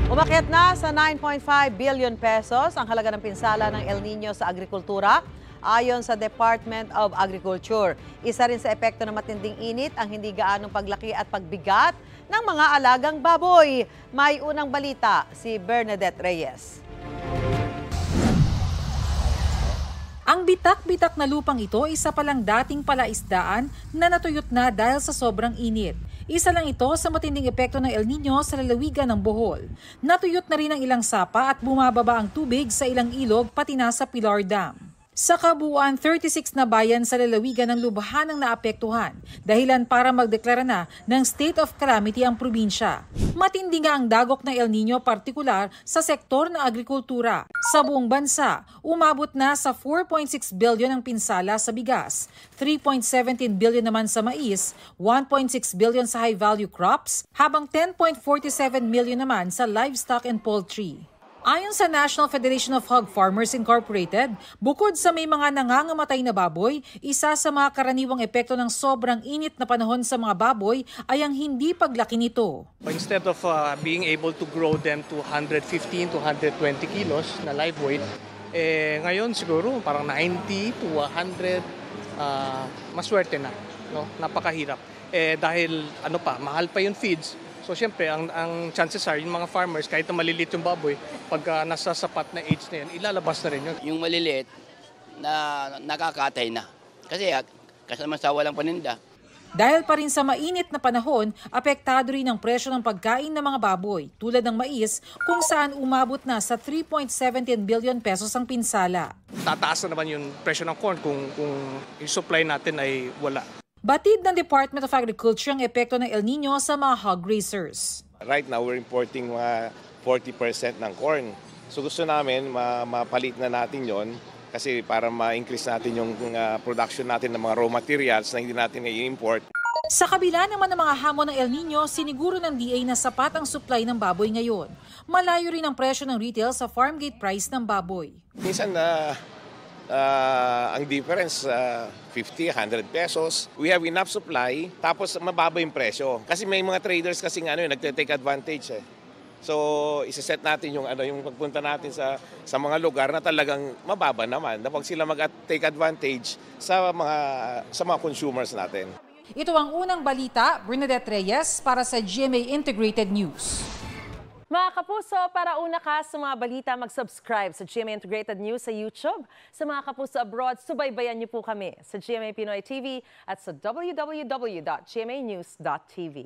Umakyat na sa 9.5 billion pesos ang halaga ng pinsala ng El Nino sa agrikultura ayon sa Department of Agriculture. Isa rin sa epekto ng matinding init ang hindi gaanong paglaki at pagbigat ng mga alagang baboy. May unang balita si Bernadette Reyes. Ang bitak-bitak na lupang ito isa palang dating palaisdaan na natuyot na dahil sa sobrang init. Isa lang ito sa matinding epekto ng El Nino sa lalawigan ng Bohol. Natuyot na rin ang ilang sapa at bumababa ang tubig sa ilang ilog pati na sa Pilar Dam. Sa kabuuan, 36 na bayan sa lalawigan ng lubhan ang naapektuhan, dahilan para magdeklara na ng state of calamity ang probinsya. Matindi nga ang dagok ng El Nino partikular sa sektor ng agrikultura. Sa buong bansa, umabot na sa 4.6 billion ang pinsala sa bigas, 3.17 billion naman sa mais, 1.6 billion sa high-value crops, habang 10.47 million naman sa livestock and poultry. Ayon sa National Federation of Hog Farmers Incorporated, bukod sa may mga nangangamatay na baboy, isa sa mga karaniwang epekto ng sobrang init na panahon sa mga baboy ay ang hindi paglaki nito. Instead of being able to grow them to 115 to 120 kilos na live weight, ngayon siguro parang 90 to 100, maswerte na, no? Napakahirap. Dahil mahal pa yung feeds. So siyempre, ang chances are, yung mga farmers, kahit na maliliit yung baboy, pagka nasa sapat na age na yan, ilalabas na rin yun. Yung maliliit, nakakatay na. Kasi kasama sa walang paninda. Dahil pa rin sa mainit na panahon, apektado rin ang presyo ng pagkain ng mga baboy, tulad ng mais, kung saan umabot na sa 3.17 billion pesos ang pinsala. Tataas na naman yung presyo ng corn kung yung supply natin ay wala. Batid ng Department of Agriculture ang epekto ng El Nino sa mga hog raisers. Right now, we're importing 40% ng corn. So gusto namin mapalit na natin yon kasi para ma-increase natin yung production natin ng mga raw materials na hindi natin i-import. Sa kabila naman ng mga hamon ng El Nino, siniguro ng DA na sapat ang supply ng baboy ngayon. Malayo rin ang presyo ng retail sa farm gate price ng baboy. Minsan ang difference 50, 100 pesos. We have enough supply, tapos mababa yung presyo. Kasi may mga traders kasi nagte-take advantage eh. So, isa-set natin yung pagpunta natin sa mga lugar na talagang mababa naman. Na pag sila mag-take advantage sa mga consumers natin. Ito ang unang balita, Bernadette Reyes para sa GMA Integrated News. Mga kapuso, para una ka sa mga balita, mag-subscribe sa GMA Integrated News sa YouTube. Sa mga kapuso abroad, subaybayan niyo po kami sa GMA Pinoy TV at sa www.gmanews.tv.